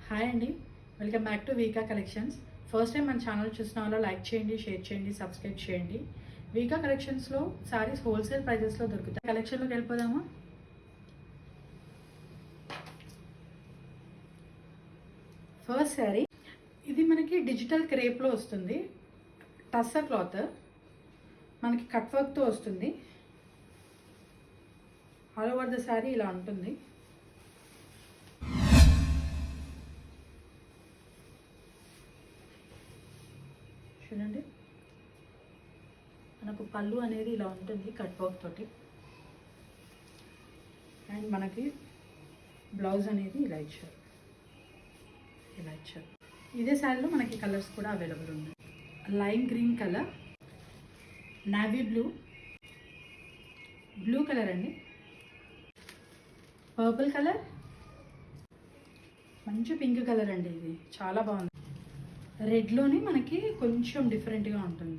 Hi అండి, welcome back to Veeka collections. First time మన channel చూసిన వాళ్ళు లైక్ చేయండి, షేర్ చేయండి, సబ్స్క్రైబ్ చేయండి. వీకా కలెక్షన్స్లో సారీస్ హోల్సేల్ ప్రైజెస్లో దొరుకుతాయి. కలెక్షన్లోకి వెళ్ళిపోదామా? ఫస్ట్ శారీ ఇది మనకి డిజిటల్ క్రేప్లో వస్తుంది. టస్సర్ క్లాత్ మనకి కట్ వర్క్తో వస్తుంది. ఆల్ ఓవర్ ద శారీ ఇలా ఉంటుంది. చూడండి, మనకు పళ్ళు అనేది ఇలా ఉంటుంది కట్ వర్క్ తోటి. అండ్ మనకి బ్లౌజ్ అనేది ఇలా ఇచ్చారు. ఇదే శారీలో మనకి కలర్స్ కూడా అవైలబుల్ ఉన్నాయి. Lime green colour, navy blue, blue colour అండి, పర్పుల్ కలర్, మంచి పింక్ కలర్ అండి. ఇది చాలా బాగుంది. రెడ్లోని మనకి కొంచెం డిఫరెంట్గా ఉంటుంది.